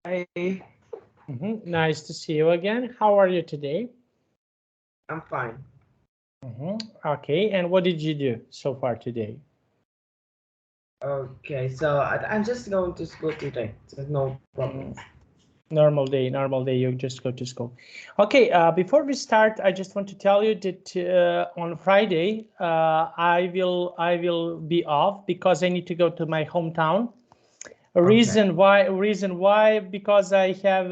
Hi, Nice to see you again. How are you today? I'm fine. Okay, and what did you do so far today? Okay, so I'm just going to school today, so no problem. Normal day, you just go to school. Okay, before we start, I just want to tell you that on Friday, I will be off because I need to go to my hometown. Okay. Reason why, because I have,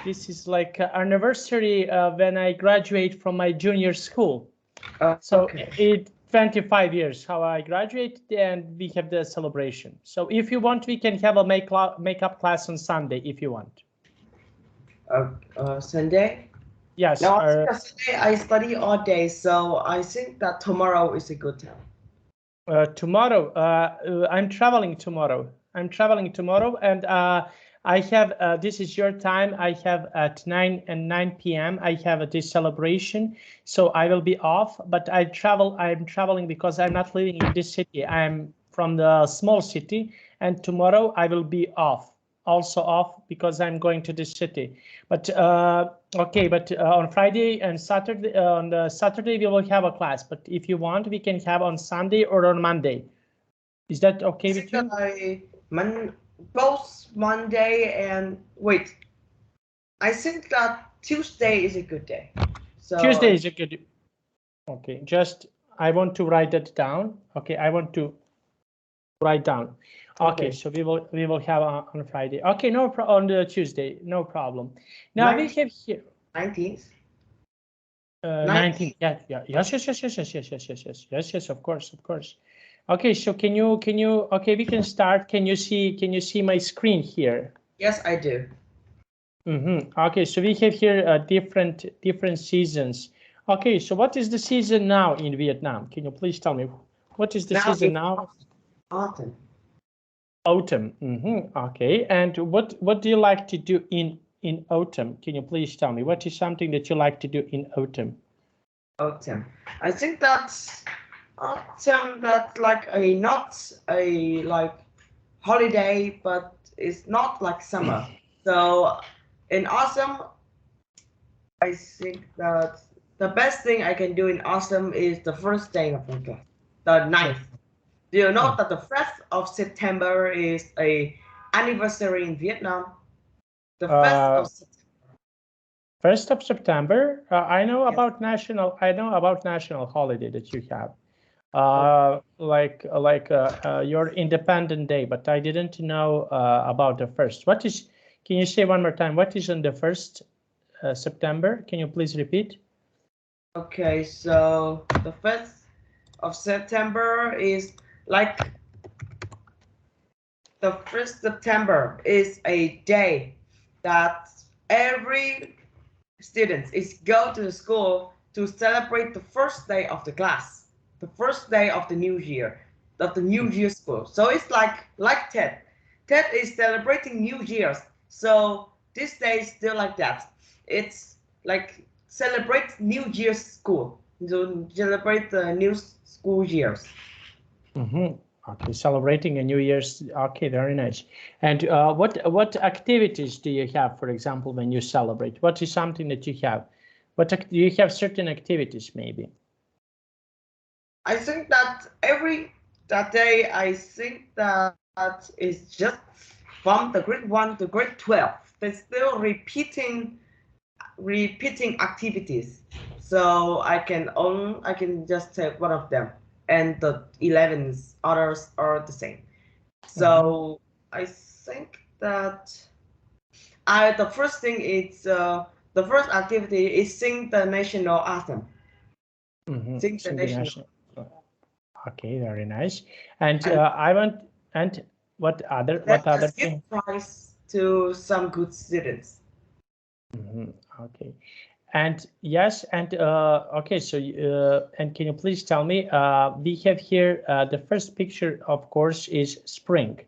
this is like anniversary when I graduate from my junior school. So Okay. it 25 years how I graduated, and we have the celebration. So if you want, we can have a makeup class on Sunday if you want. Sunday? Yes. No, I think that Sunday I study all day, so I think that tomorrow is a good time. Tomorrow, I'm traveling tomorrow. And I have, this is your time. I have at 9 p.m. I have this celebration, so I will be off. But I'm traveling because I'm not living in this city. I'm from the small city, and tomorrow I will be off. Also off because I'm going to this city. But okay, but on Friday and Saturday, on the Saturday we will have a class. But if you want, we can have on Sunday or on Monday. Is that I okay think with that you? both Monday and wait, I think that Tuesday is a good day. So Tuesday is a good. Okay, just I want to write that down. Okay, I want to write down. Okay, okay. so we will have on Friday. Okay, no on the Tuesday, no problem. Now we 19th, have here 19th, 19th. 19th. Yeah, yeah, yes, of course, of course. Okay, so can you okay, we can start. Can you see my screen here? Yes, I do. Okay, so we have here different seasons. Okay, so what is the season now in Vietnam? Can you please tell me what is the Now season it's now? autumn. Autumn. Okay, and what do you like to do in autumn? Can you please tell me what is something that you like to do in autumn? Autumn. I think that's autumn. That's like a not a like holiday, but it's not like summer. So in autumn, I think that the best thing I can do in autumn is the first day of the class, the Yeah. ninth. Do you know Mm. that the 1st of September is a anniversary in Vietnam? The 1st Uh, of September. 1st of September. Yes. I know about national holiday that you have. Okay. Your Independent Day, but I didn't know about the first. What is? Can you say one more time? What is on the 1st September? Can you please repeat? Okay, so the 1st of September is like the 1st September is a day that every student is go to the school to celebrate the first day of the class, the first day of the new year, of the new year school. So it's like Ted. Ted is celebrating New Year's. So this day is still like that. It's like celebrate New Year's school. To celebrate the new school years. Mm-hmm. Okay, celebrating a New Year's. Okay, very nice. And what activities do you have, for example, when you celebrate? What is something that you have? Do you have certain activities, maybe? I think that every that day, I think that is just from the grade 1 to grade 12. They're still repeating activities. So I can just take one of them, and the 11 others are the same. Mm-hmm. So I think that I the first thing is the first activity is sing the national anthem. Mm-hmm. Sing the Sing the national. national. Okay, very nice. And And I want and then what other just give thing? prize to some good students. Okay. And yes, and okay, so and can you please tell me, we have here the first picture, of course, is spring.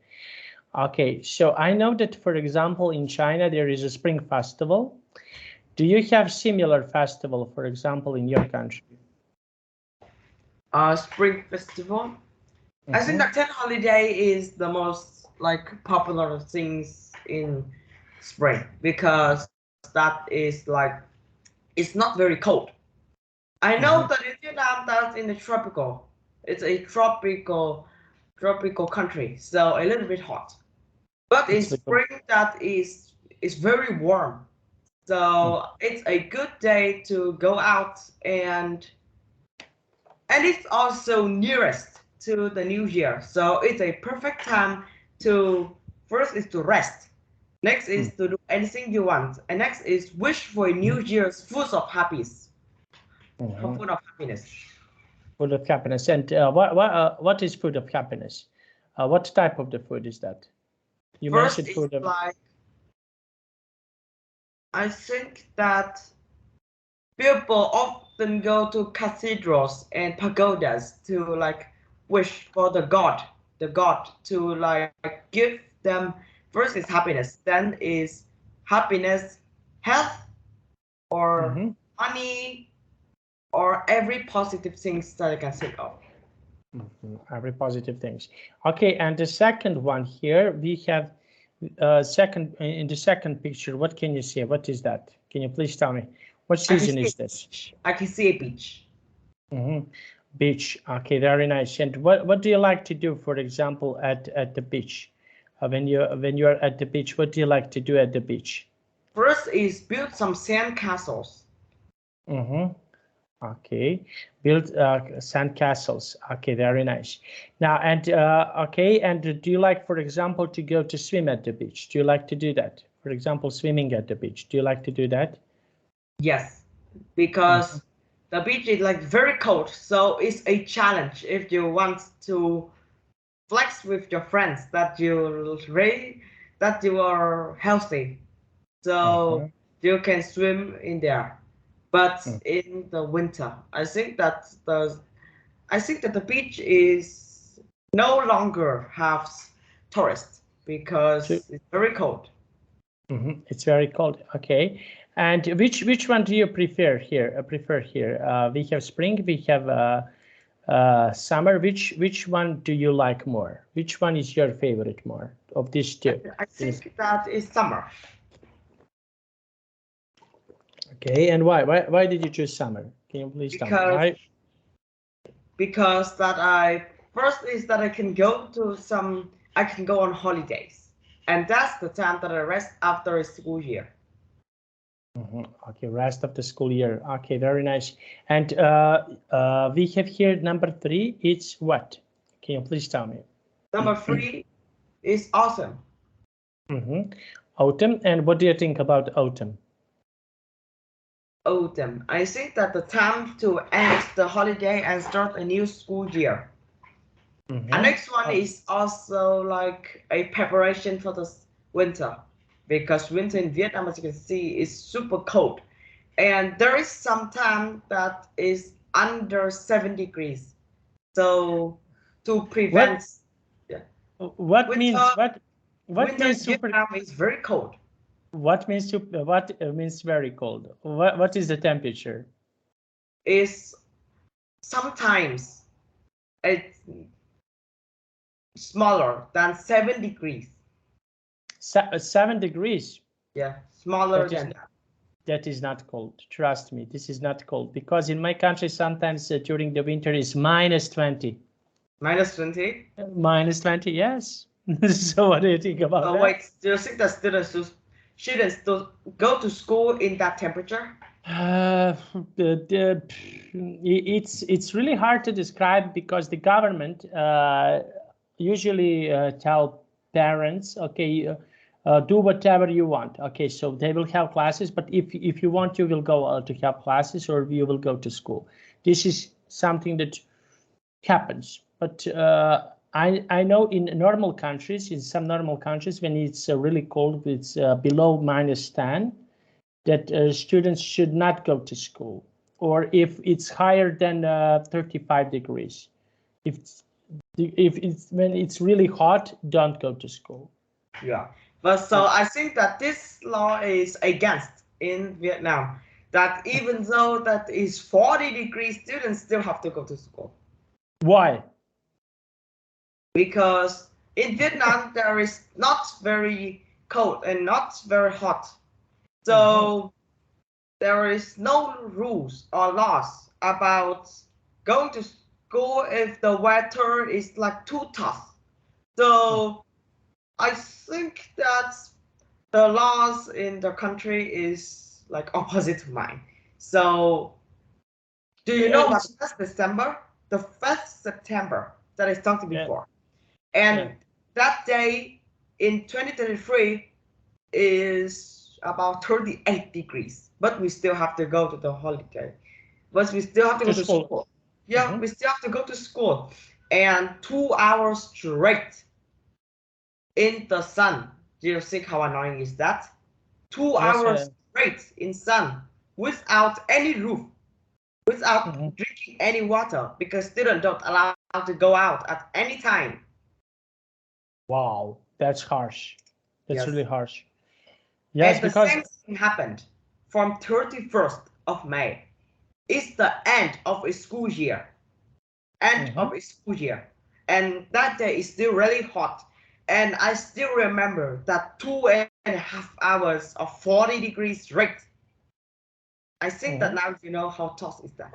Okay, so I know that, for example, in China, there is a spring festival. Do you have similar festival, for example, in your country? Spring festival. I think Mm-hmm. that 10 holiday is the most like popular things in spring because that is like it's not very cold. I know that in Vietnam that's in the tropical. It's a tropical country, so a little bit hot. But in spring that is very warm. So it's a good day to go out and it's also nearest to the new year. So it's a perfect time to first is to rest. Next is to do anything you want. And next is wish for a new year's full of happiness. Full of happiness. Food of happiness. And what is food of happiness? What type of the food is that? You first mentioned food of like I think that people often go to cathedrals and pagodas to like wish for the god to like give them first is happiness, then is happiness, health, or money, or every positive things that I can think of. Every positive things. Okay, and the second one here we have second in the second picture. What can you see? What is that? Can you please tell me? What season is this? I can see a beach. Beach. Okay, very nice. And what do you like to do, for example, at the beach? When you're at the beach, what do you like to do at the beach? First is build some sand castles. Okay, build sand castles. Okay, very nice. Now, and okay, and do you like, for example, to go to swim at the beach? Do you like to do that? For example, swimming at the beach. Do you like to do that? Yes, because the beach is like very cold, so it's a challenge if you want to flex with your friends that you are healthy, so you can swim in there. But in the winter, I think that the beach is no longer have tourists because it's very cold. It's very cold. Okay. And which one do you prefer here? We have spring, we have summer. Which one do you like more? Which one is your favorite more of these two? I think that is summer. Okay, and why did you choose summer? Can you please tell me why? Because first is that I can go on holidays, and that's the time that I rest after a school year. Okay, rest of the school year. Okay, very nice. And we have here number 3. It's what? Can you please tell me? Number 3 is autumn. Autumn. And what do you think about autumn? Autumn. I think that the time to end the holiday and start a new school year. And next one is also like a preparation for the winter, because winter in Vietnam, as you can see, is super cold, and there is some time that is under 7 degrees. So to prevent what winter, means what winter means in Vietnam is very cold. What means very cold? What is the temperature? Is sometimes it's smaller than 7 degrees. 7 degrees? Yeah, smaller than that. That is not cold. Trust me, this is not cold, because in my country sometimes during the winter is -20. -20? -20, yes. So what do you think about that? Wait, do you think that students shouldn't go to school in that temperature? It's really hard to describe, because the government usually tell parents, okay, do whatever you want. Okay, so they will have classes, but if you want, you will go to have classes, or you will go to school. This is something that happens. But I know in normal countries, in some normal countries, when it's really cold, it's below -10, that students should not go to school, or if it's higher than 35 degrees. When it's really hot, don't go to school. Yeah, but so I think that this law is against in Vietnam, that even though that is 40 degrees, students still have to go to school. Why? Because in Vietnam there is not very cold and not very hot. So there is no rules or laws about going to school if the weather is like too tough. So I think that the laws in the country is like opposite to mine. So do you know about 1st December? The 1st September that I talked before. And that day in 2023 is about 38 degrees, but we still have to go to the holiday. But we still have to go to school. Yeah, we still have to go to school. And 2 hours straight in the sun. Do you think how annoying is that? 2 hours straight in sun without any roof, without drinking any water, because students don't allow to go out at any time. Wow, that's harsh. That's really harsh. Yes, and because the same thing happened from 31st of May. It's the end of a school year. End of a school year. And that day is still really hot. And I still remember that 2.5 hours of 40 degrees straight. I think that now you know how tough is that.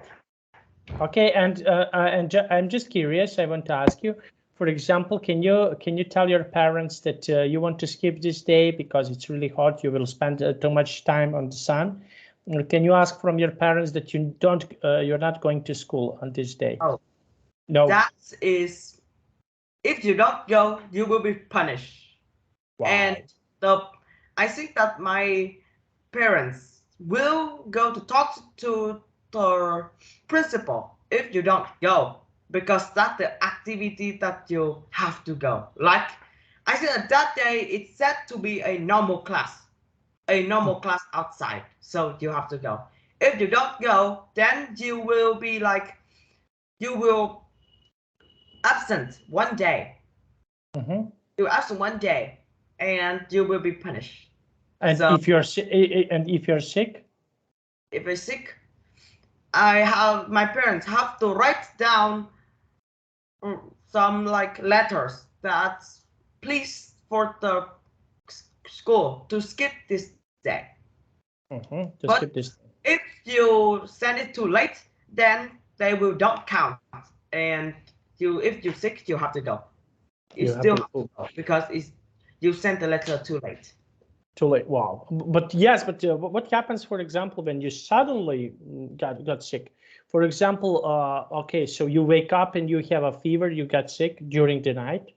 Okay, and I'm just curious. I want to ask you, for example, can you tell your parents that you want to skip this day because it's really hot? You will spend too much time on the sun. Or can you ask from your parents that you're not going to school on this day? Oh, no. That is, if you don't go, you will be punished. Wow. And I think that my parents will go to talk to the principal if you don't go, because that's the activity that you have to go. Like I said, that day it's said to be a normal class outside, so you have to go. If you don't go, then you will be like, you will absent one day. You absent one day, and you will be punished. And so, if you're sick, if you're sick, my parents have to write down some like letters that please for the school to skip this day. Skip this day. If you send it too late, then they will don't count, and if you're sick, you have to go. You still have to go because you sent the letter too late. Too late. Wow. But yes, but what happens, for example, when you suddenly got sick? For example, okay, so you wake up and you have a fever, you got sick during the night.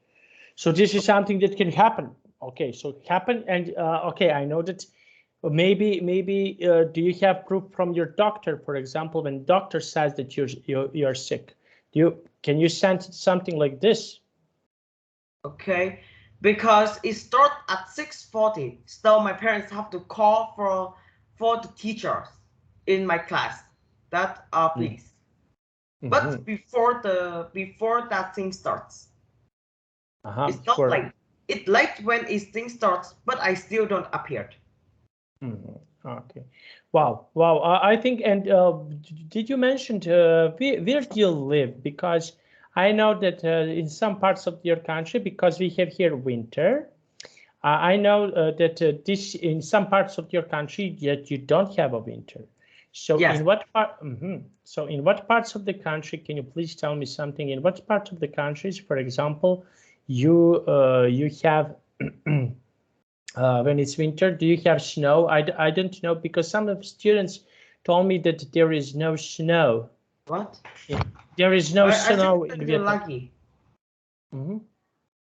So this is something that can happen. Okay, so it happened, and okay, I know that maybe do you have proof from your doctor, for example, when doctor says that you're sick? Can you send something like this? Okay, because it starts at 6:40, so my parents have to call for the teachers in my class that please. But before that thing starts, it's not late. It's late when this thing starts, but I still don't appear. Okay. Wow. I think, and did you mention where do you live? Because I know that in some parts of your country, because we have here winter, I know that this in some parts of your country that you don't have a winter. So in what part? So in what parts of the country? Can you please tell me something? In what part of the countries, for example, you have when it's winter? Do you have snow? I don't know, because some of the students told me that there is no snow. What? There is no snow in Vietnam. Lucky.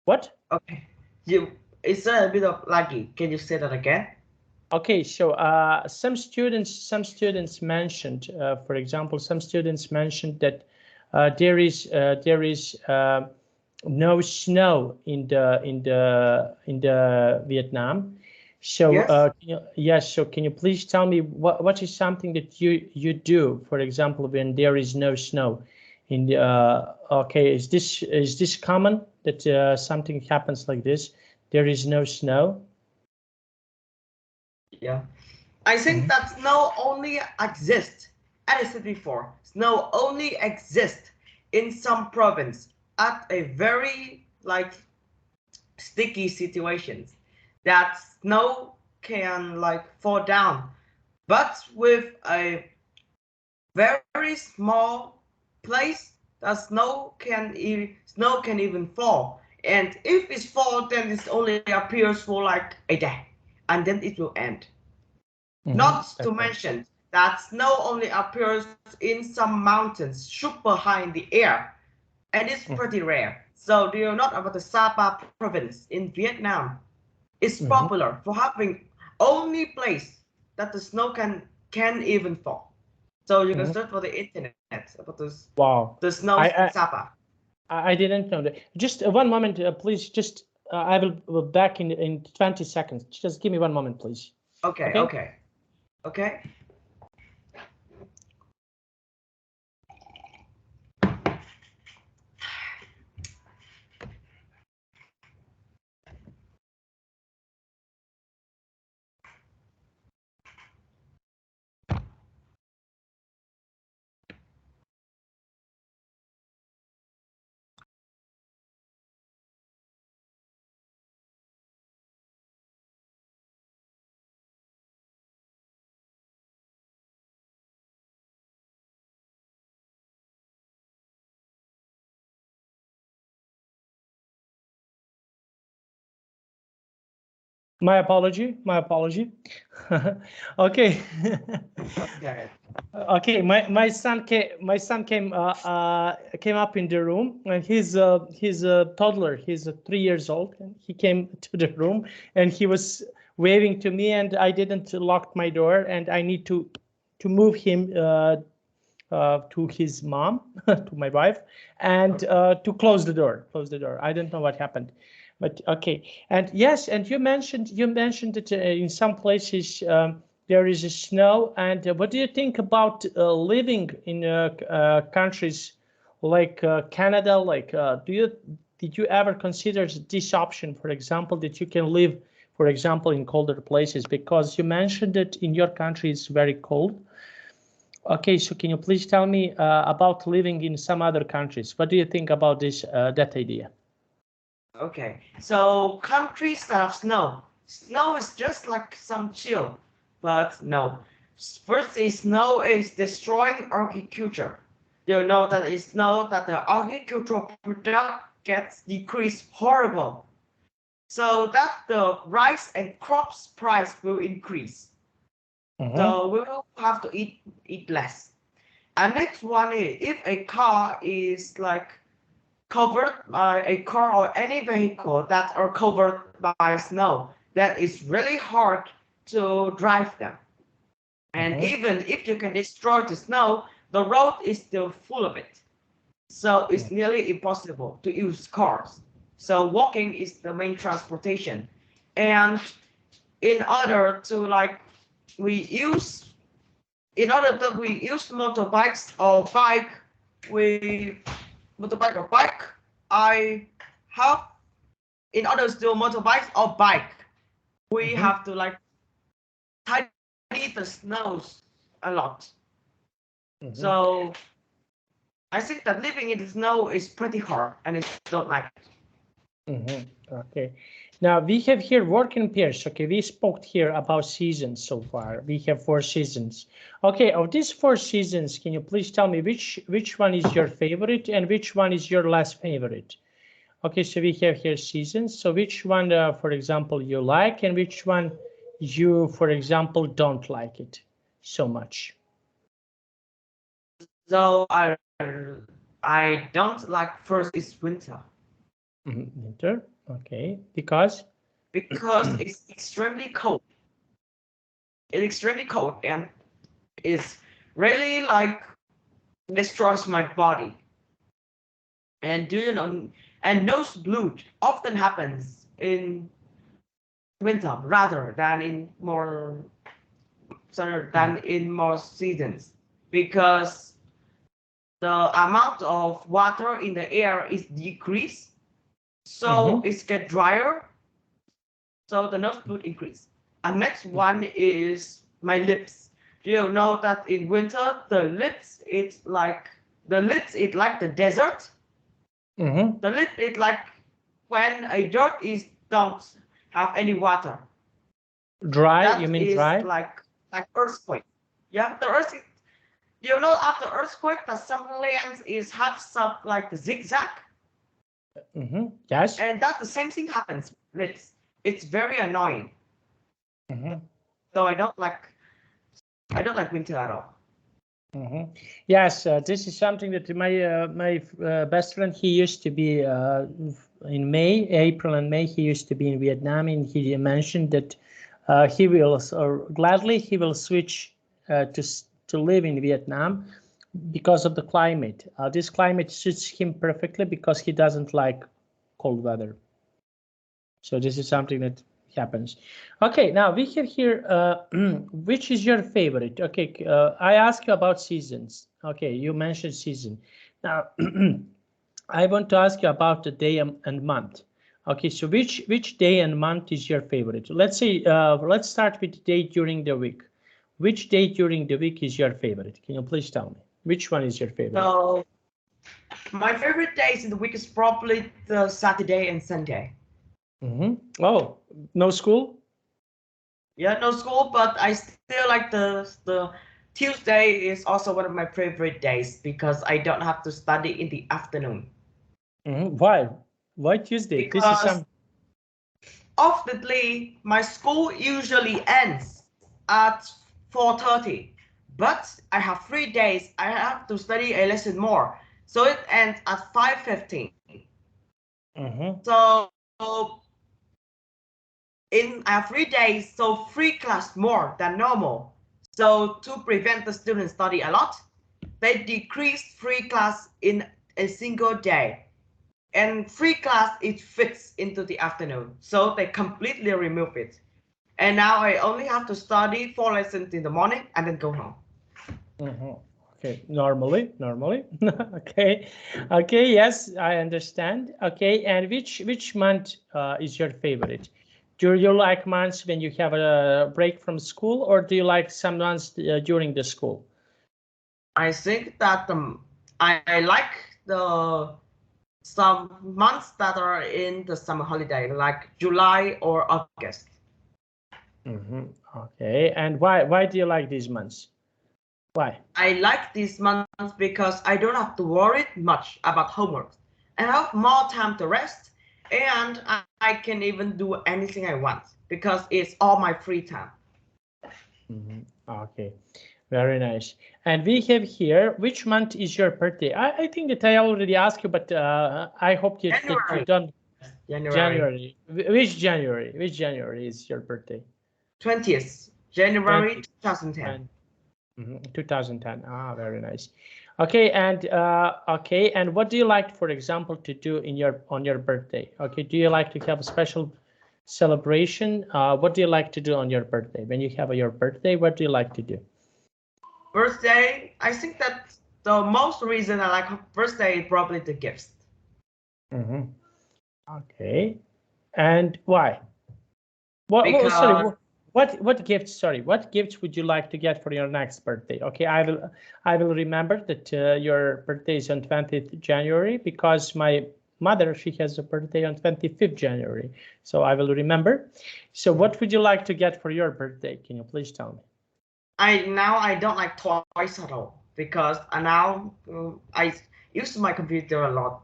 What? Okay. It's a bit of laggy. Can you say that again? Okay, so some students mentioned, for example, some students mentioned that there is no snow in the Vietnam. So yes. So can you please tell me what is something that you do, for example, when there is no snow in the okay, is this common that something happens like this? There is no snow. Yeah, I think that snow only exists, as I said before, snow only exists in some province at a very like sticky situations. that snow can like fall down. But with a very small place, the snow can even fall. And if it's fall, then it only appears for like a day, and then it will end. Not to Okay. mention that snow only appears in some mountains super high in the air, and it's pretty rare. So do you know about the Sapa province in Vietnam? It's popular for having only place that the snow can even fall. So you can search for the internet about Wow. the snows in I, Sapa. I didn't know that. Just one moment, please. Just I will back in 20 seconds. Just give me one moment, please. Okay, Okay. okay, okay. My apology. My apology. Okay. Okay. Okay. My son came up in the room, and he's a toddler. He's 3 years old, and he came to the room, and he was waving to me, and I didn't lock my door, and I need to move him to his mom, to my wife, and to close the door. Close the door. I don't know what happened, but okay. And yes, and you mentioned that in some places there is a snow. And what do you think about living in countries like Canada? Like, did you ever consider this option? For example, that you can live, for example, in colder places, because you mentioned that in your country it's very cold. Okay, so can you please tell me about living in some other countries? What do you think about this that idea? Okay. So countries that have snow. Snow is just like some chill, but no. First is snow is destroying agriculture. You know that it's snow that the agricultural product gets decreased horrible. So that the rice and crops price will increase. So we will have to eat less. And next one is if a car is like covered by a car or any vehicle that are covered by snow, that is really hard to drive them. And even if you can destroy the snow, the road is still full of it. So it's nearly impossible to use cars. So walking is the main transportation. And in order to like we use in order that we use motorbikes or bike, we motorbike or bike, I have in order to do motorbikes or bike, we have to like tidy the snows a lot. So I think that living in the snow is pretty hard and I don't like it. Okay. Now we have here working pairs. Okay, we spoke here about seasons so far. We have 4 seasons. Okay, of these 4 seasons, can you please tell me which one is your favorite and which one is your less favorite? Okay, so we have here seasons. So which one, for example, you like, and which one you, for example, don't like it so much? So I don't like first is winter. Winter. Okay, because Because it's extremely cold. It's extremely cold and it's really like destroys my body. And do you know? And nosebleed often happens in winter rather than in more seasons because the amount of water in the air is decreased, so it's get drier, so the nosebleed increase. And next one is my lips. Do you know that in winter the lips it's like the desert? The lip is like when a dirt is dumped have any water. Dry? That You mean is dry? like earthquake. Yeah, the earth. You know, after earthquake, the some lands is have some like the zigzag, Yes. and that the same thing happens. It's very annoying. So I don't like winter at all. Yes, this is something that my best friend, he used to be in April and May, he used to be in Vietnam, and he mentioned that he will gladly he will switch to live in Vietnam because of the climate. This climate suits him perfectly because he doesn't like cold weather. So this is something that happens. Okay, now we have here, which is your favorite? Okay, I ask you about seasons. Okay, you mentioned season. Now, I want to ask you about the day and month. Okay, so which day and month is your favorite? Let's say, let's start with the day during the week. Which day during the week is your favorite? Can you please tell me? Which one is your favorite? So my favorite days in the week is probably the Saturday and Sunday. Oh, no school? Yeah, no school, but I still like the Tuesday is also one of my favorite days because I don't have to study in the afternoon. Why? Why Tuesday? This is Because some. oftenly my school usually ends at 4:30, but I have 3 days. I have to study a lesson more, so it ends at 5:15. So I have 3 days, so free class more than normal. So to prevent the students study a lot, they decreased free class in a single day. And free class, it fits into the afternoon. So they completely remove it. And now I only have to study 4 lessons in the morning and then go home. Okay, normally. Okay, yes, I understand. Okay, and which month is your favorite? Do you like months when you have a break from school, or do you like some months during the school? I think that I like the some months that are in the summer holiday, like July or August. Okay, and why do you like these months? Why? I like these months because I don't have to worry much about homework. I have more time to rest, and I can even do anything I want because it's all my free time. Okay, very nice. And we have here, which month is your birthday? I think that I already asked you, but I hope that you don't. January. Which January? Which January is your birthday? 20th January 20, 2010. 2010. Ah, very nice. Okay, and what do you like, for example, to do on your birthday? Okay, do you like to have a special celebration? What do you like to do on your birthday? When you have your birthday, what do you like to do? Birthday, I think that the most reason I like birthday is probably the gifts. Okay, and why? Because Sorry, what gifts? Sorry, what gifts would you like to get for your next birthday? Okay, I will remember that your birthday is on 20th January because my mother, she has a birthday on 25th January, so I will remember. So what would you like to get for your birthday? Can you please tell me? I don't like toys at all because now I use my computer a lot.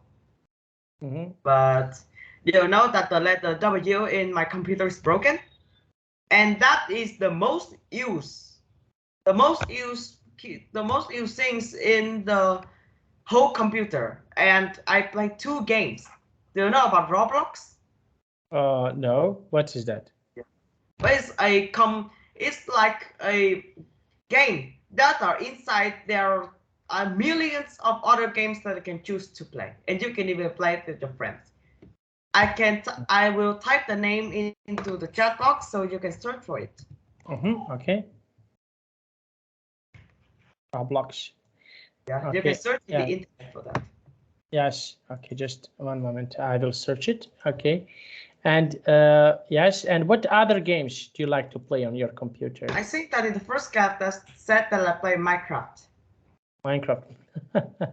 But you know that the letter W in my computer is broken, and that is the most used things in the whole computer. And I play 2 games. Do you know about Roblox? No. What is that? It's like a game that are inside. There are millions of other games that you can choose to play, and you can even play it with your friends. I will type the name into the chat box so you can search for it. Okay. Roblox. Yeah, Okay. you can search in the internet for that. Yes. Okay. Just one moment. I will search it. Okay. And yes. And what other games do you like to play on your computer? I think that in the first cat that said that I play Minecraft. Minecraft.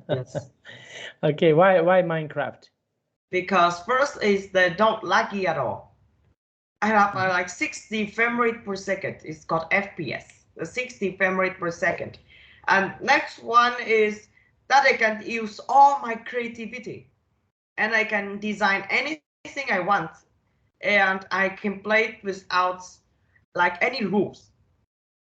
Yes. Okay. Why Minecraft? Because first is they don't laggy at all. I have like 60 frame rate per second. It's called FPS, 60 frame rate per second. And next one is that I can use all my creativity and I can design anything I want and I can play it without like any rules.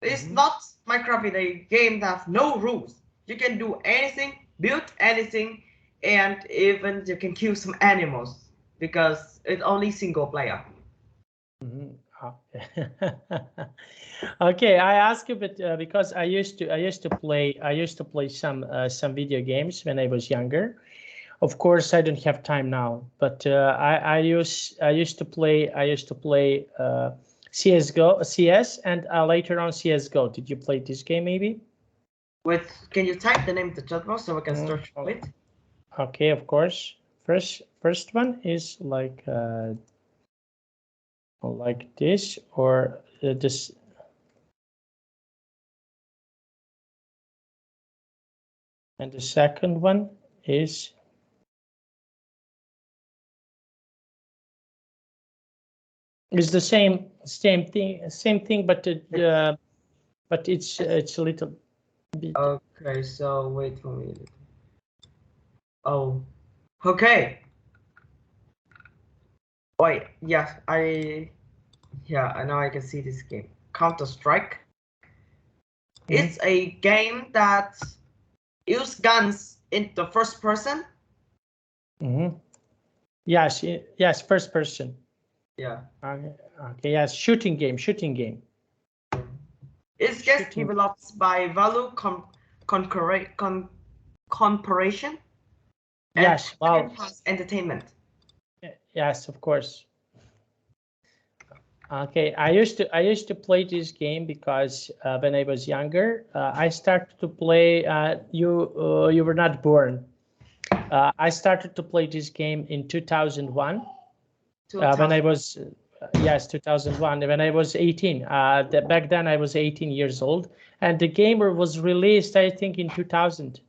It's not Minecraft in a game that have no rules. You can do anything, build anything, and even you can kill some animals because it's only single player. Okay, I ask you, but because I used to play some video games when I was younger. Of course, I don't have time now, but I used to play CS:GO, CS, and later on CS:GO. Did you play this game maybe? Can you type the name of the chat box so we can search for it? Okay, of course. First one is like this or this. And the second one is the same thing, but it's a little bit. Okay, so wait for me. Oh, okay. Wait, yeah, I know I can see this game. Counter-Strike. It's a game that uses guns in the first person. Yes, first person. Yeah. Okay, yes, shooting game. It's just developed by Value Corporation. Yes, wow. Entertainment. Yes, of course. Okay, I used to play this game because when I was younger, I started to play. You were not born. I started to play this game in 2001. When I was 2001. When I was 18. Back then I was 18 years old, and the game was released I think in 2000.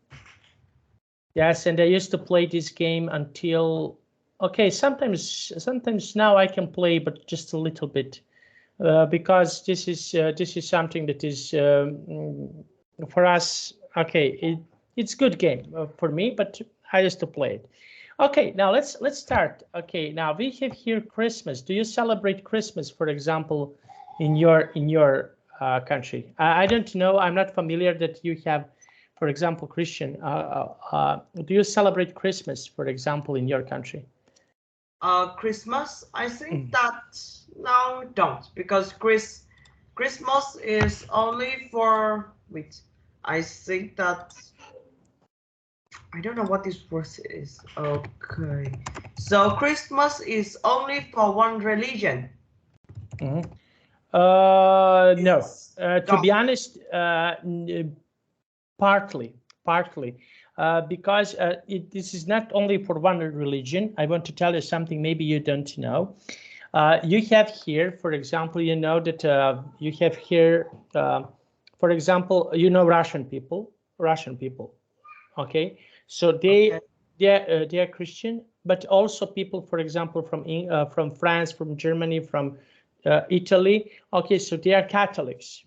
Yes, and I used to play this game until. Okay, sometimes now I can play, but just a little bit, because this is something that is for us. Okay, it's good game for me, but I used to play it. Okay, now let's start. Okay, now we have here Christmas. Do you celebrate Christmas, for example, in your country? I don't know. I'm not familiar that you have, for example, Christian. Do you celebrate Christmas, for example, in your country? Christmas, I think that no, don't, because Christmas is only for. Wait, I think that. I don't know what this word is. Okay, so Christmas is only for one religion. No. To be honest, partly, because this is not only for one religion. I want to tell you something maybe you don't know. You have here, for example, you know that you have here, for example, you know Russian people. Okay, so they are Christian, but also people, for example, from France, from Germany, from Italy. Okay, so they are Catholics.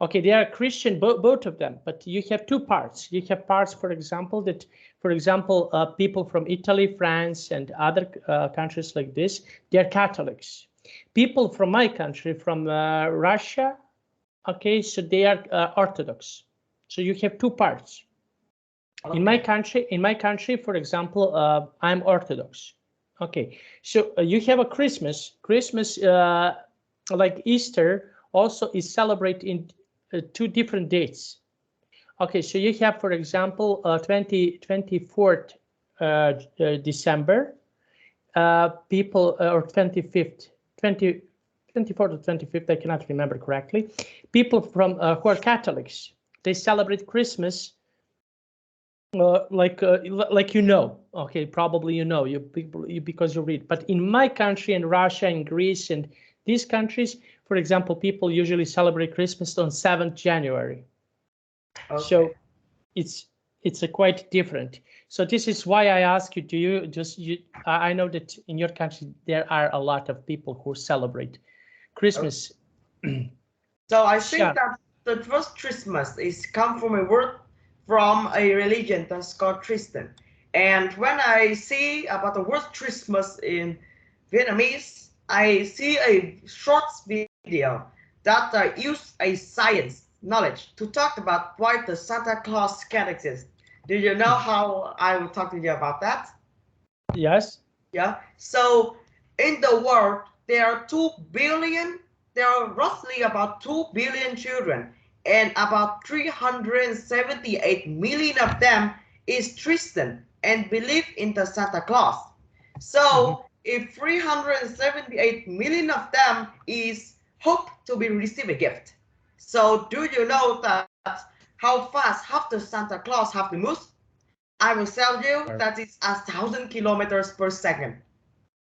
Okay, they are Christian, both of them, but you have two parts. You have parts, for example, people from Italy, France, and other countries like this, they are Catholics. People from my country, from Russia, okay, so they are Orthodox. So you have two parts. Okay. In my country, for example, I'm Orthodox. Okay, so you have a Christmas, like Easter, also is celebrated in two different dates. Okay, so you have, for example, 24th December, people, or 24th or 25th, I cannot remember correctly. People from who are Catholics, they celebrate Christmas like okay, probably you because you read. But in my country, in Russia, in Greece, and these countries, for example, people usually celebrate Christmas on 7th January. Okay. So it's a quite different. So this is why I ask you, do you just, I know that in your country, there are a lot of people who celebrate Christmas. So I think that the first Christmas is come from a word from a religion that's called Tristan. And when I see about the word Christmas in Vietnamese, I see a short video that use a science knowledge to talk about why the Santa Claus can exist. Do you know how I will talk to you about that? Yes. Yeah. So in the world, there are 2 billion, there are roughly about 2 billion children, and about 378 million of them is Christian and believe in the Santa Claus. So if 378 million of them is hope to be receive a gift. So do you know that how fast have the Santa Claus have to move? I will tell you that it's 1,000 kilometers per second.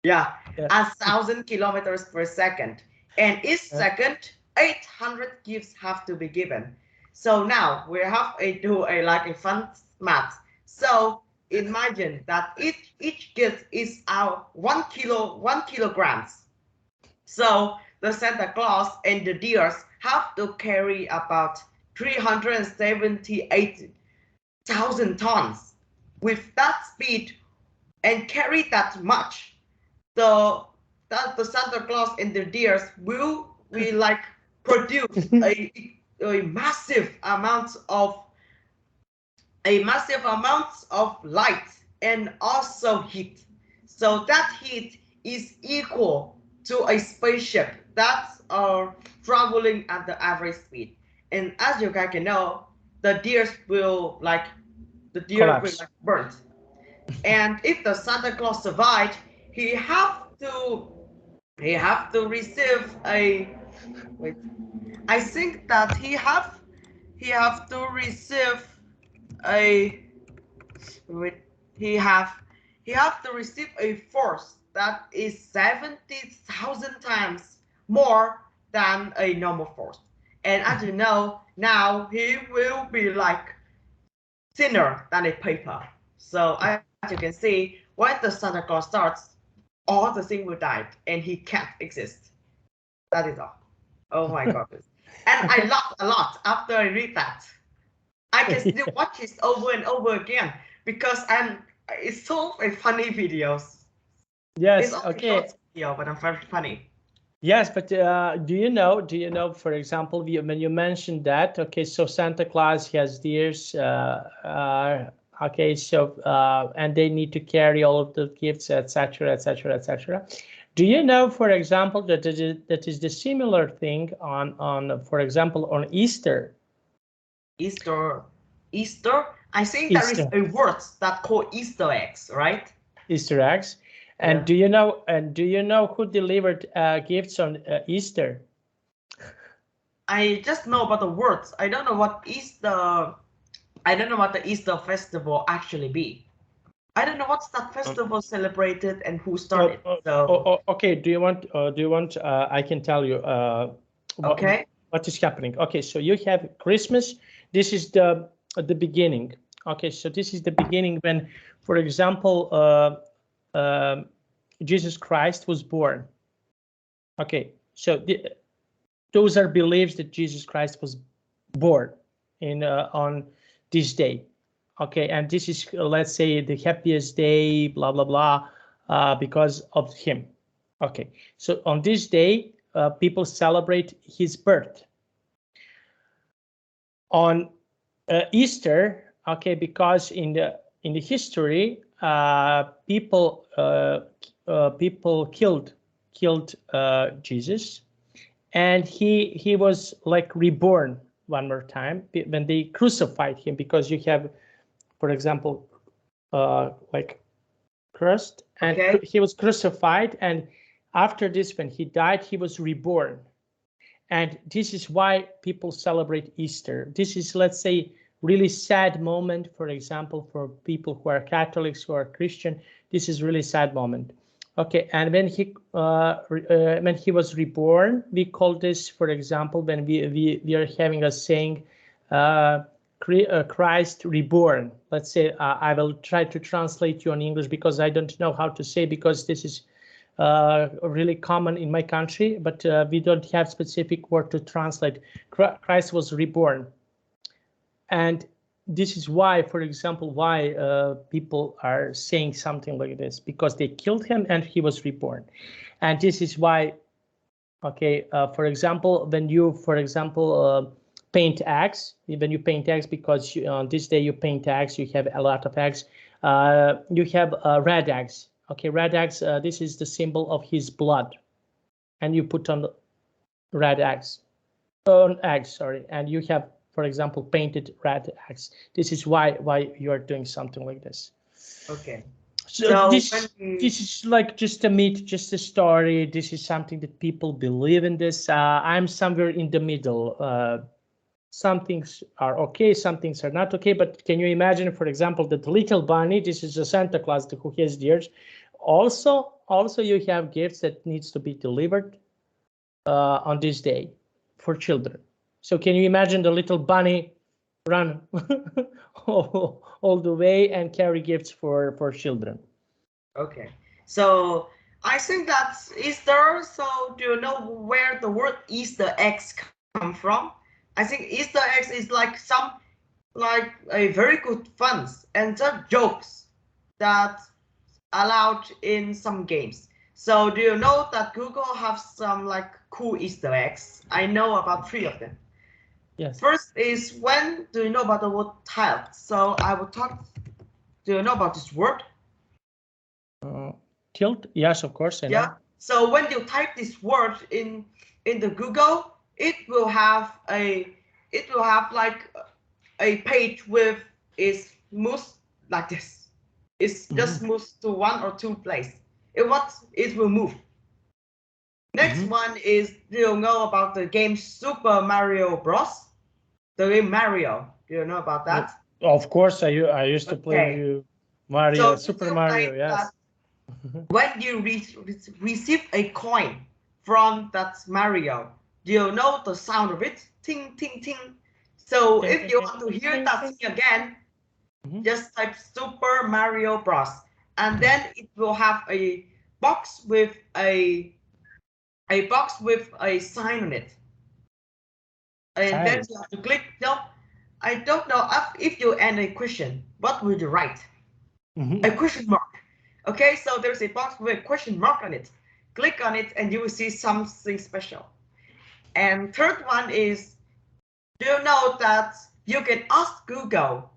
Yeah, 1,000 kilometers per second. And each second, 800 gifts have to be given. So now we have a do a like a fun math. So imagine that each gift is our 1 kilograms. So the Santa Claus and the deers have to carry about 378,000 tons. With that speed and carry that much, the Santa Claus and the deers will like produce a massive amount of light and also heat. So that heat is equal to a spaceship that's traveling at the average speed. And as you guys can know, the deers will like burn. And if the Santa Claus survived, he have to receive a wait. I think that he have to receive a wait. He have he have to receive a force that is 70,000 times more than a normal force. And as you know, now he will be like thinner than a paper. So as you can see, when the Santa Claus starts, all the things will die and he can't exist. That is all. Oh my goodness. And I laughed a lot after I read that. I can still watch it over and over again because it's so a funny videos. Yes, It's okay. short video, but I'm very funny. Yes, but do you know, for example, when you mentioned that, okay, so Santa Claus has deers, okay, so and they need to carry all of the gifts, etc., etc., etc. Do you know, for example, that is the similar thing on for example, on Easter? Easter. I think there is a word that called Easter eggs, right? Easter eggs. And do you know who delivered gifts on Easter? I just know about the words. I don't know what the Easter festival actually be. I don't know what's that festival celebrated and who started. Okay. Do you want? I can tell you. Okay. What is happening? Okay, so you have Christmas. This is the beginning. Okay, so this is the beginning when, for example, Jesus Christ was born. Okay, so those are beliefs that Jesus Christ was born in on this day. Okay, and this is let's say the happiest day, blah blah blah, because of him. Okay, so on this day, people celebrate his birth. On Easter, okay, because in the history, people killed Jesus, and he was like reborn one more time when they crucified him, because you have, for example, like crust, and he was crucified, and after this, when he died, he was reborn. And this is why people celebrate Easter. This is, let's say, really sad moment, for example, for people who are Catholics, who are Christian. This is really sad moment. Okay, and when he was reborn, we call this, for example, when we are having a saying, Christ reborn. Let's say I will try to translate you in English because I don't know how to say, because this is really common in my country, but we don't have specific word to translate. Christ was reborn. And this is why, for example, why people are saying something like this, because they killed him and he was reborn. And this is why, okay, for example, when you, for example, paint eggs, when you paint eggs, because on this day you paint eggs, you have a lot of eggs, you have red eggs. Okay, red eggs, this is the symbol of his blood. And you put on red eggs, sorry, and you have, for example, painted red eggs. This is why you are doing something like this. Okay. So this is like just a myth, just a story. This is something that people believe in this. I'm somewhere in the middle. Some things are okay, some things are not okay. But can you imagine, for example, that little bunny, this is a Santa Claus who has ears. Also you have gifts that needs to be delivered on this day for children. So can you imagine the little bunny run all the way and carry gifts for children? Okay, so I think that's Easter. So do you know where the word Easter eggs come from? I think Easter eggs is like a very good fun and just jokes that allowed in some games. So do you know that Google have some like cool Easter eggs? I know about 3 of them. Yes. First is, when do you know about the word tilt? So I will talk. Do you know about this word? Tilt? Yes, of course. I know. So when you type this word in the Google, it will have like a page with its moves like this. It's just moves to 1 or 2 places. It will move. Next one is, do you know about the game Super Mario Bros? The game Mario. Do you know about that? Of course, I used to play Mario, so Super Mario. Yes. When you receive a coin from that Mario, do you know the sound of it? Ting, ting, ting. So if you want to hear that thing again, just type Super Mario Bros. And then it will have a box with a sign on it. And then you have to click. No, I don't know if you end a question, what would you write? A question mark. Okay, so there's a box with a question mark on it. Click on it and you will see something special. And third one is, do you know that you can ask Google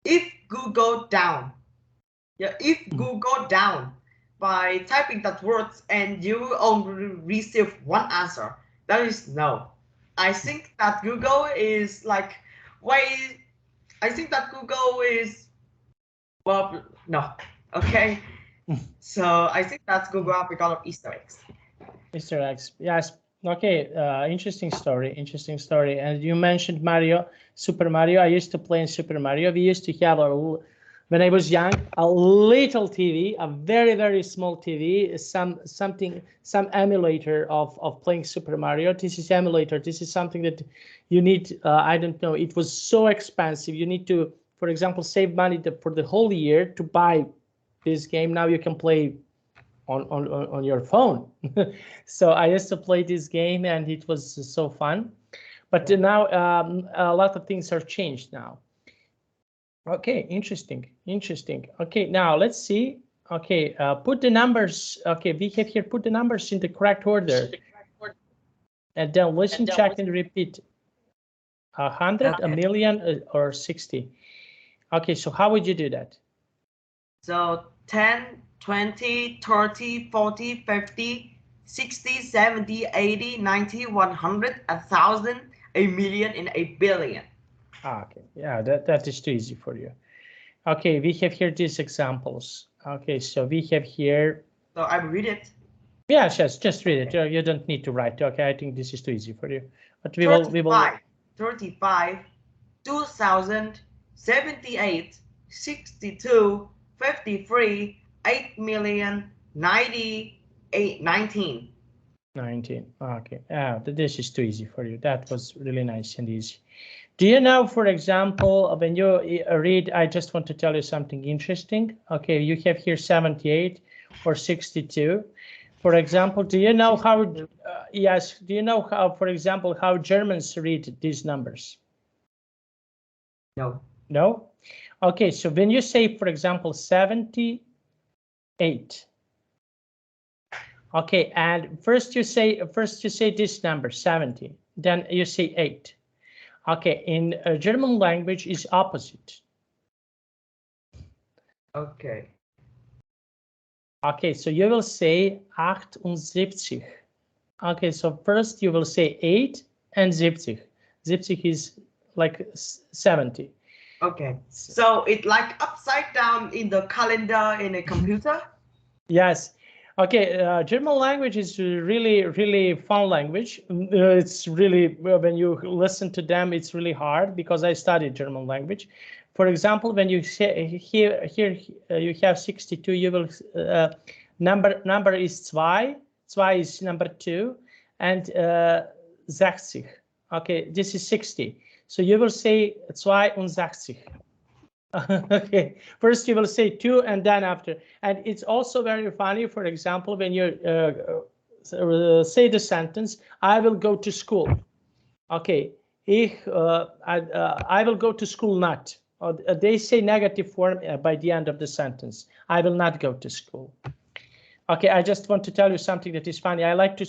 if Google down? If Google down by typing that words, and you only receive one answer. That is no. I think that Google is like well, no. Okay. So I think that's Google because of Easter eggs. Easter eggs, yes. Okay, interesting story. And you mentioned Mario, Super Mario. I used to play in Super Mario. We used to have when I was young, a little TV, a very, very small TV, some emulator of playing Super Mario. This is emulator. This is something that you need. I don't know. It was so expensive. You need to, for example, save money for the whole year to buy this game. Now you can play on your phone. So I used to play this game and it was so fun. But now a lot of things are changed now. Okay, interesting. Okay, now let's see. Okay, put the numbers. Okay, we have here put the numbers in the correct order. And then listen, check, and repeat. 100, a million, or 60. Okay, so how would you do that? So 10, 20, 30, 40, 50, 60, 70, 80, 90, 100, 1,000, a million, and a billion. Okay, yeah, that is too easy for you. Okay, we have here these examples. Okay, so we have here. So I will read it. Yes, just read it. You don't need to write. Okay, I think this is too easy for you. But we 35, will. 35, 2,000, 78, 62, 53, 8 million, 90, 19. 19. Okay. This is too easy for you. That was really nice and easy. Do you know, for example, when you read, I just want to tell you something interesting. Okay, you have here 78 or 62. For example, do you know how, yes, do you know how, for example, how Germans read these numbers? No. No? Okay, so when you say, for example, 78, okay, and first you say this number, 70, then you say 8. Okay, in German language is opposite. Okay. Okay, so you will say 78. Okay, so first you will say 8 and 70. 70 is like 70. Okay. So it like upside down in the calendar in a computer? Yes. Okay, German language is really, really fun language. It's really, when you listen to them, it's really hard because I studied German language. For example, when you say here you have 62, you will number is 2. 2 is number 2, and 60. Okay, this is 60. So you will say 62. Okay, first you will say 2 and then after. And it's also very funny, for example, when you say the sentence, I will go to school. Okay, I will go to school not. They say negative form by the end of the sentence. I will not go to school. Okay, I just want to tell you something that is funny. I like to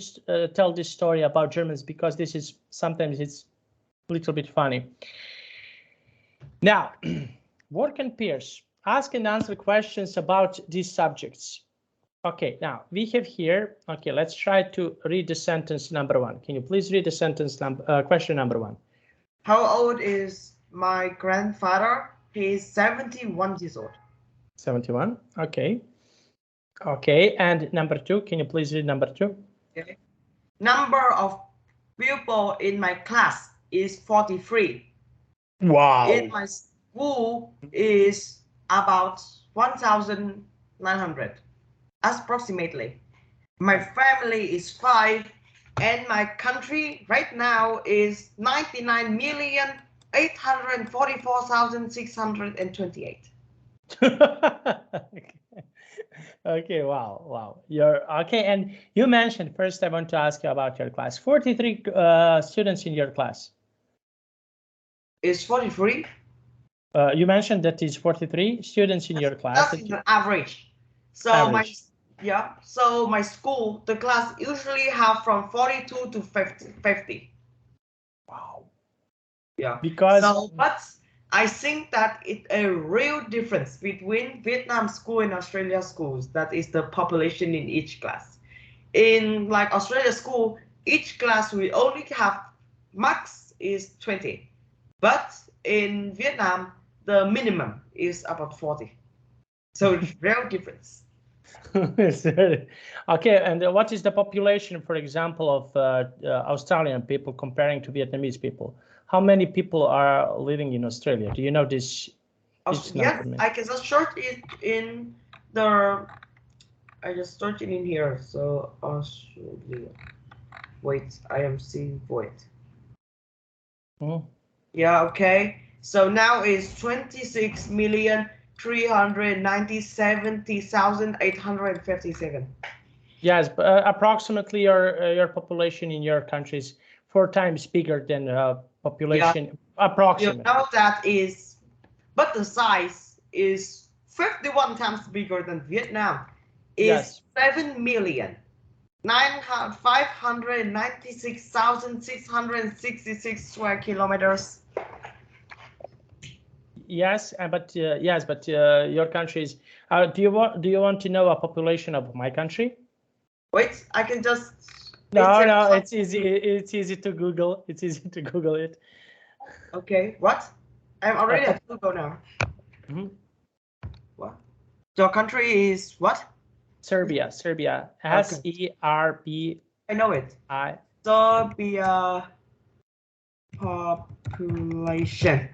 tell this story about Germans because this is sometimes it's a little bit funny. Now, work in pairs. Ask and answer questions about these subjects. Okay, now we have here, okay, let's try to read the sentence number 1. Can you please read the sentence question number 1? How old is my grandfather? He is 71 years old. 71, okay. Okay, and number 2, can you please read number 2? Okay. Number of people in my class is 43. Wow. In my school is about 1,900, approximately. My family is 5, and my country right now is 99,844,628. Okay, wow. You're okay, and you mentioned first. I want to ask you about your class. 43 students in your class. Is 43? You mentioned that is 43 students in your class. That's the average. So average. so my school, the class usually have from 42 to 50. Wow. Yeah. Because so, but I think that it's a real difference between Vietnam school and Australia schools. That is the population in each class. In like Australia school, each class will only have max is 20, but in Vietnam, the minimum is about 40. So it's real difference. Okay, and what is the population, for example, of Australian people comparing to Vietnamese people? How many people are living in Australia? Do you know this? Yes, I can just search it in the. I just search it in here. So Australia. Wait, I am seeing void. Yeah, okay. So now is 26,397,857. Yes, but approximately your population in your country is 4 times bigger than population. Yeah. Approximately. You know that is, but the size is 51 times bigger than Vietnam. Is 7,596,666 square kilometers. Yes, but your country is. Do you want to know a population of my country? Wait, I can just. No, it's easy. It's easy to Google. It's easy to Google it. Okay, what? I'm already at Google now. What? Your country is what? Serbia. Serbia. SERB. I know it. Serbia population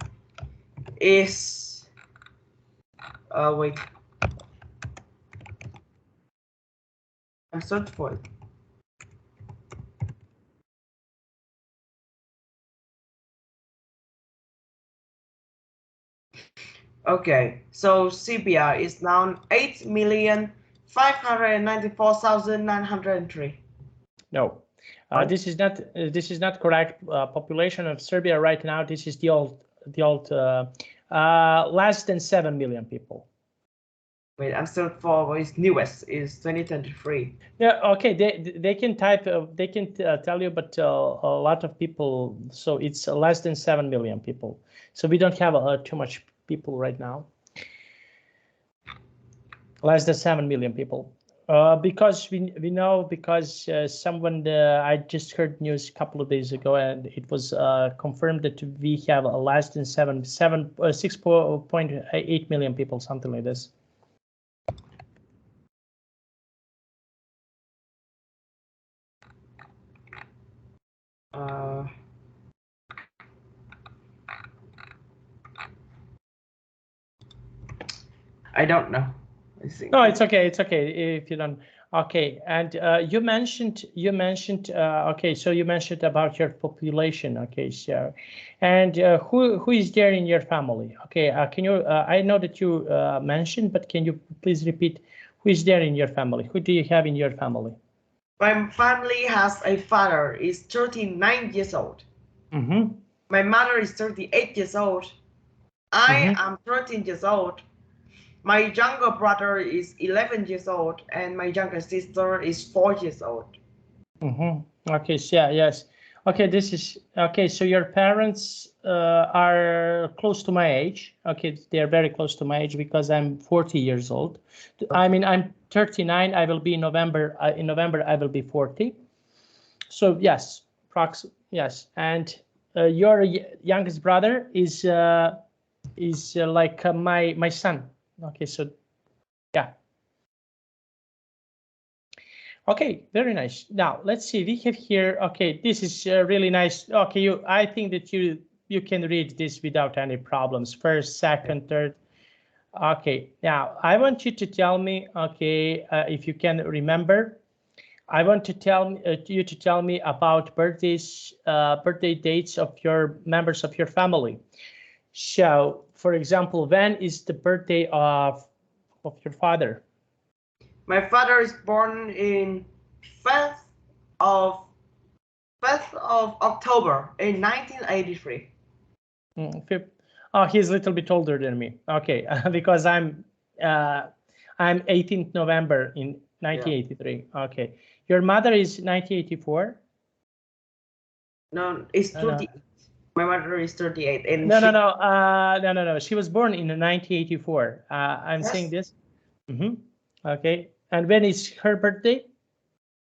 is. Wait. I'm searching for it. Okay, so Serbia is now 8,594,903. No, Right? this is not correct. Population of Serbia right now. This is the old less than 7 million people. Wait, I'm still for is newest is 2023. Yeah, okay. They can type. They can tell you, but a lot of people. So it's less than 7 million people. So we don't have too much people right now. Less than 7 million people. Because we know, because someone I just heard news a couple of days ago, and it was confirmed that we have less than 6.8 million people, something like this. I don't know. No, it's okay. It's okay if you don't. Okay, and you mentioned okay. So you mentioned about your population. Okay, so and who is there in your family? Okay, can you? I know that you mentioned, but can you please repeat who is there in your family? Who do you have in your family? My family has a father is 39 years old. Mm-hmm. My mother is 38 years old. I am 13 years old. My younger brother is 11 years old, and my younger sister is 4 years old. Mm-hmm. Okay, so yeah, yes. Okay, this is okay. So your parents are close to my age. Okay, they're very close to my age because I'm 40 years old. I mean, I'm 39. I will be in November. In November, I will be 40. So yes, yes. And your youngest brother is like my son. Okay, so yeah. Okay, very nice. Now let's see. We have here. Okay, this is really nice. Okay, I think that you can read this without any problems. First, second, third. Okay, now I want you to tell me. Okay, if you can remember, I want to tell you to tell me about birthday dates of your members of your family. So, for example, when is the birthday of your father? My father is born in 1st of 1st of October in 1983. Oh, he's a little bit older than me. Okay, because uh, I'm 18th November in 1983. Yeah. Okay, your mother is 1984. No, it's 38. No. My mother is 38, and no, no. She was born in 1984. I'm yes. saying this. Mm-hmm. Okay, and when is her birthday?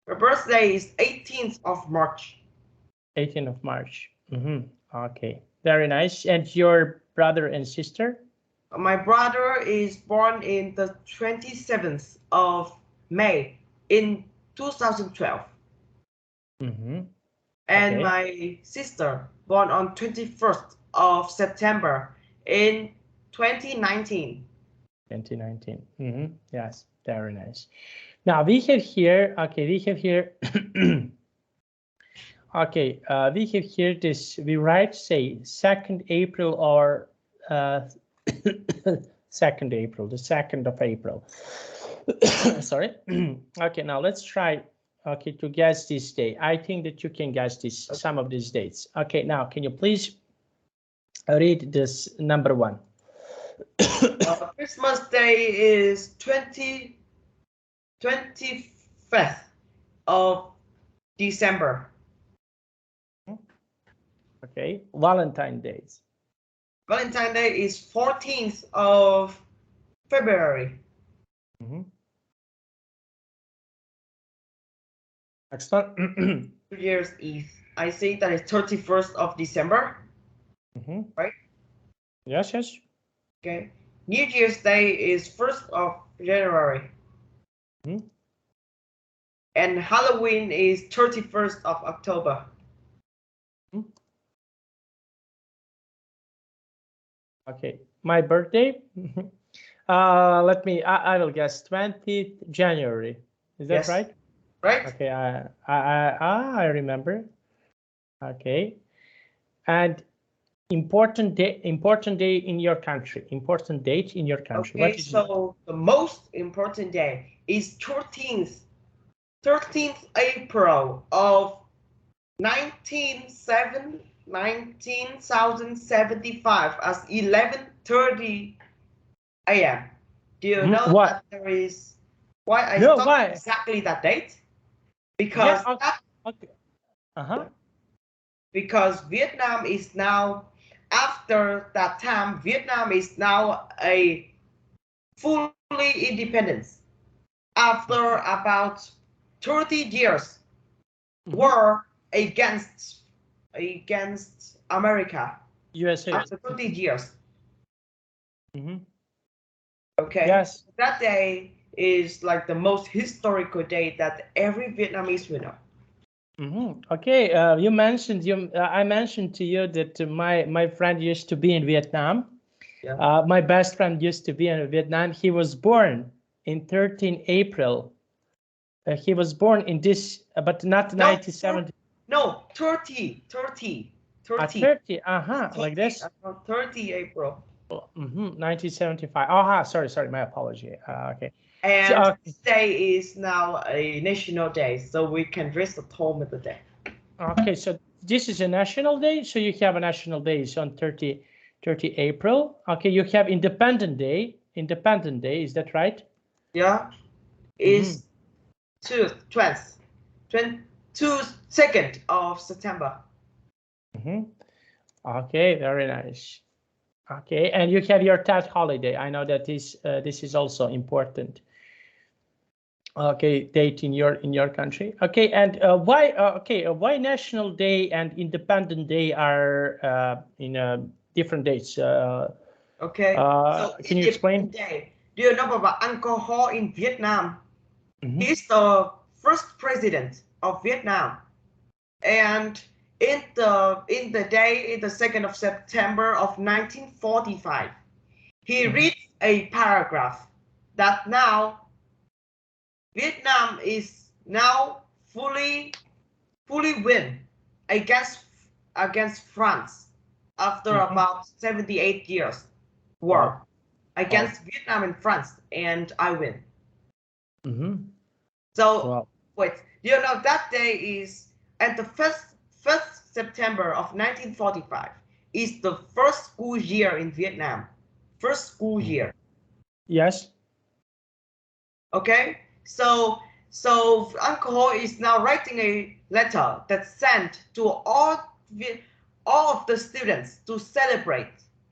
Her birthday is 18th of March. 18th of March. Mm-hmm. Okay, very nice. And your brother and sister? My brother is born in the 27th of May in 2012. Mm-hmm. And Okay. my sister born on 21st of September in 2019. 2019. Mm-hmm. Yes, very nice. Now we have here, okay, we have here, okay, we have here this, we write, say, 2nd April or 2nd April, the 2nd of April. Sorry. Okay, now let's try, okay, to guess this day. I think that you can guess this, some of these dates. Okay, now can you please read this number one? Christmas Day is 25th of December. Okay, Valentine's Day. Valentine's Day is 14th of February. Next one. New Year's Eve. I say that is 31st of December. Right? Yes, yes. Okay. New Year's Day is 1st of January. And Halloween is 31st of October. Okay, my birthday. Let me. I will guess 20th January. Is that Yes. right? Right. Okay. I remember. Okay, and Important day in your country. Important date in your country. Okay, What is it? so the most important day is 13th April of 1975 as 11:30 a.m. Do you know What? that there is why I No, stopped why? exactly that date? Yeah, Because okay. Uh-huh. because Vietnam is now, after that time, Vietnam is now a fully independence. After about 30 years war against America. USA. After 30 years. Okay. Yes. That day is like the most historical day that every Vietnamese will know. Okay, you mentioned I mentioned to you that my friend used to be in Vietnam. Yeah. My best friend used to be in Vietnam. He was born in 13 April. He was born in this, but not 1970. No, 30. 30. 30. Like this. 30 April. 1975. Oh, sorry, my apology. Okay. So, And this day is now a national day, so we can rest at home at the day. okay, so this is a national day. So you have a national day is on 30 April. Okay, you have Independent Day. Independent Day, is that right? Yeah. Is 2nd of September. Okay, very nice. Okay, and you have your Tet holiday. I know that this is also important. Okay, date in your country. Okay, and why National Day and Independent Day are in different dates? Okay, so can you explain? Day. Do you know about Uncle Ho in Vietnam? He's the first president of Vietnam, and in the day, in the 2nd of September of 1945, he reads a paragraph that now Vietnam is now fully win against France after about 78 years war against Vietnam and France, and I win. So wait, do you know that day is at the first September of 1945 is the first school year in Vietnam. First school year. Yes. Okay, so Uncle Ho is now writing a letter that's sent to all of the students to celebrate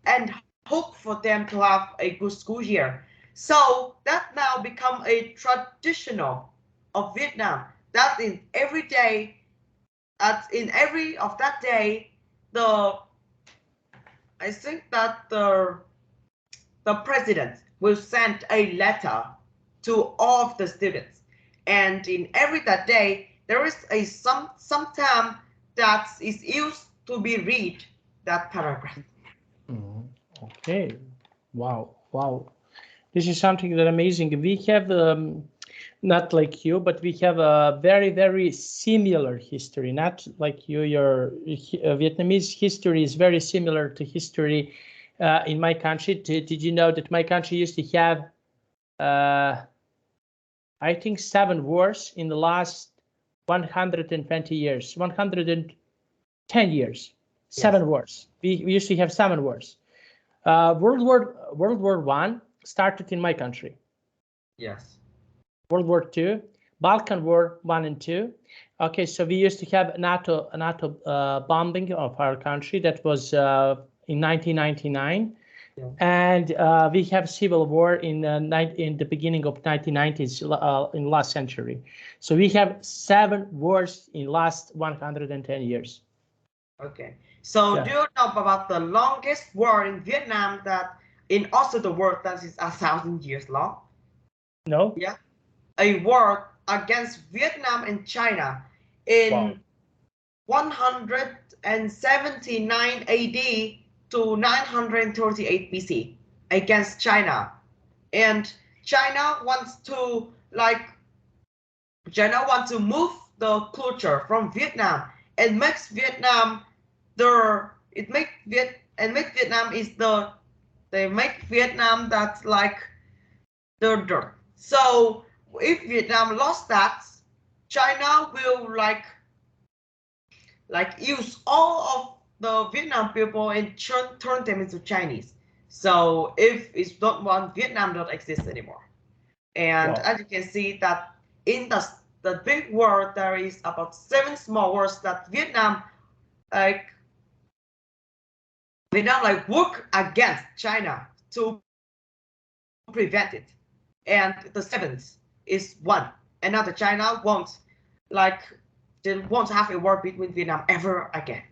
and hope for them to have a good school year. So that now become a traditional of Vietnam. That in every day, in every of that day, I think that the president will send a letter to all of the students, and in every that day there is a some time that is used to be read that paragraph. Okay. Wow. This is something that amazing. We have not like you, but we have a very similar history. Not like you. Your Vietnamese history is very similar to history in my country. Did you know that my country used to have, I think, 7 wars in the last 120 years, 110 years, 7 Yes. wars. We used to have 7 wars. World War One started in my country. Yes. World War II, Balkan War 1 and 2. Okay, so we used to have NATO bombing of our country. That was in 1999. Yeah. And we have civil war in the beginning of 1990s in last century. So we have 7 wars in last 110 years. Okay. So do you know about the longest war in Vietnam that in also the world that is 1,000 years long? No. Yeah. A war against Vietnam and China in 179 AD to 938 BC against China. And China wants to move the culture from Vietnam and makes Vietnam it make Vietnam is they make Vietnam that's like the dirt. So if Vietnam lost that, China will like use all of the Vietnam people and turn them into Chinese. So if it's don't want Vietnam don't exist anymore. And as you can see that in the big world there is about 7 small worlds that Vietnam like work against China to prevent it. And the 7th is one. Another China won't have a war between Vietnam ever again.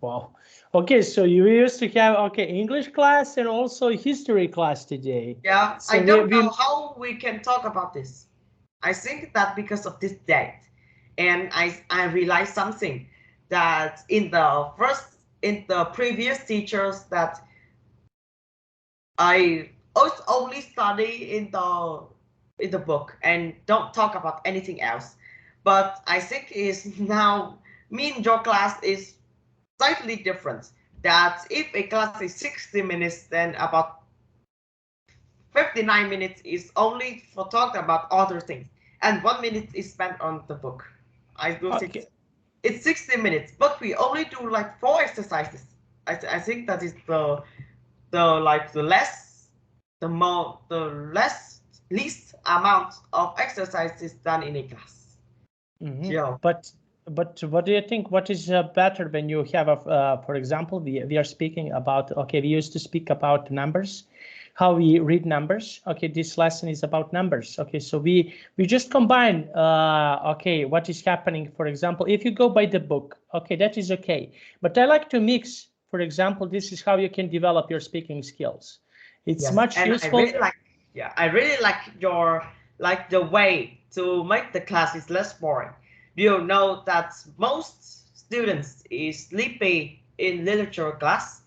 Wow. Okay, so you used to have English class and also history class today. Yeah, so I don't know how we can talk about this. I think that because of this date, and I realized something that in the previous teachers that I only study in the book and don't talk about anything else. But I think is now me and your class is slightly different. That if a class is 60 minutes, then about 59 minutes is only for talk about other things, and 1 minute is spent on the book. I do think it's 60 minutes, but we only do like 4 exercises. I think that is the least amount of exercises done in a class. Yeah. But what do you think? What is better when you have for example, we are speaking about we used to speak about numbers, how we read numbers. This lesson is about numbers. So we just combine what is happening. For example, if you go by the book, that is okay. But I like to mix. For example, this is how you can develop your speaking skills. It's much useful. I really like the way to make the classes less boring. You know that most students is sleepy in literature class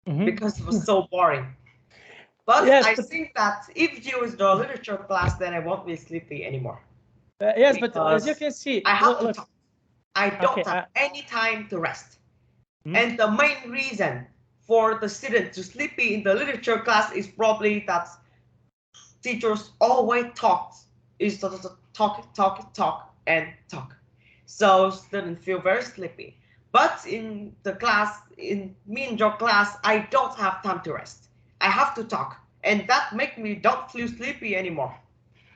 because it was so boring. But I think that if you use the literature class, then I won't be sleepy anymore. Yes, but as you can see, I have to talk. I don't have any time to rest. And the main reason for the student to sleepy in the literature class is probably that teachers always talk, and talk. So students feel very sleepy. But in the class, in me and your class, I don't have time to rest. I have to talk, and that make me don't feel sleepy anymore.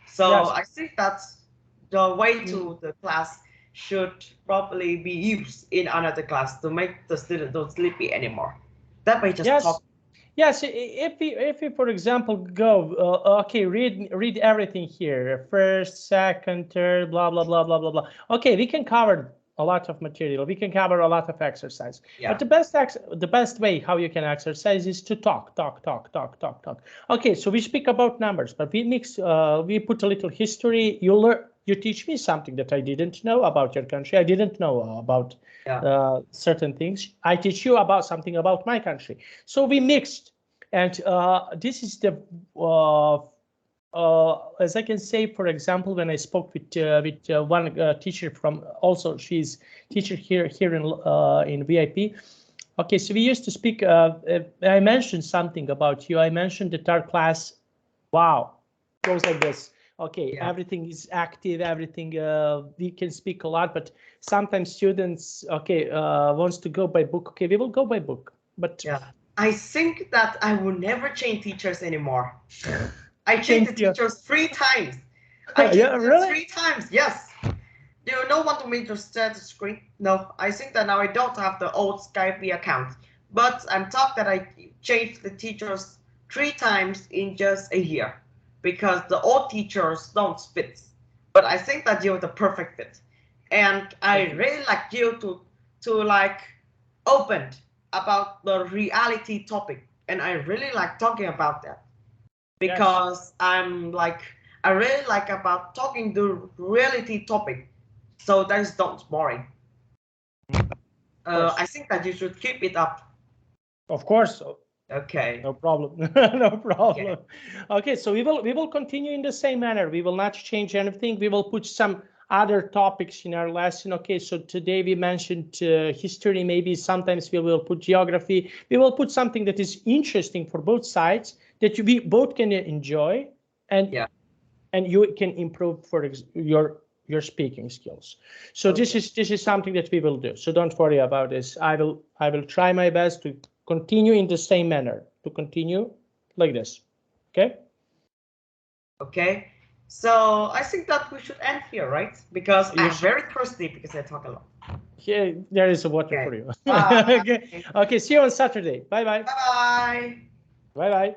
So I think that's the way to the class should probably be used in another class to make the student don't sleepy anymore. That way just talk. Yes, if we, for example, go, read everything here, first, second, third, blah, blah, blah, blah, blah, blah. We can cover a lot of material. We can cover a lot of exercise. Yeah. But the best way how you can exercise is to talk. So we speak about numbers, but we mix, we put a little history. You teach me something that I didn't know about your country. I didn't know about certain things. I teach you about something about my country. So we mixed, and this is the as I can say, for example, when I spoke with one teacher from, also she's teacher here in VIP. So we used to speak. I mentioned something about you. I mentioned that our class, wow, goes like this. Everything is active, everything, we can speak a lot, but sometimes students, wants to go by book. We will go by book, but I think that I will never change teachers anymore. I changed the teachers 3 times. I changed really? 3 times, yes. Do you know want me to start the screen? No, I think that now I don't have the old Skype account, but I'm talking that I changed the teachers 3 times in just a year. Because the old teachers don't fit, but I think that you're the perfect fit, and I really like you to like open about the reality topic, and I really like talking about that because I really like about talking the reality topic, so that is not boring. I think that you should keep it up. Of course. Okay. No problem. No problem. So we will continue in the same manner. We will not change anything. We will put some other topics in our lesson. Okay, so today we mentioned history. Maybe sometimes we will put geography. We will put something that is interesting for both sides that we both can enjoy, and you can improve for your speaking skills. So this is something that we will do. So don't worry about this. I will try my best to continue in the same manner, to continue like this. Okay. Okay. So I think that we should end here, right? Because I'm very thirsty because I talk a lot. Here, there is a water for you. Okay. Okay. See you on Saturday. Bye bye. Bye bye. Bye bye.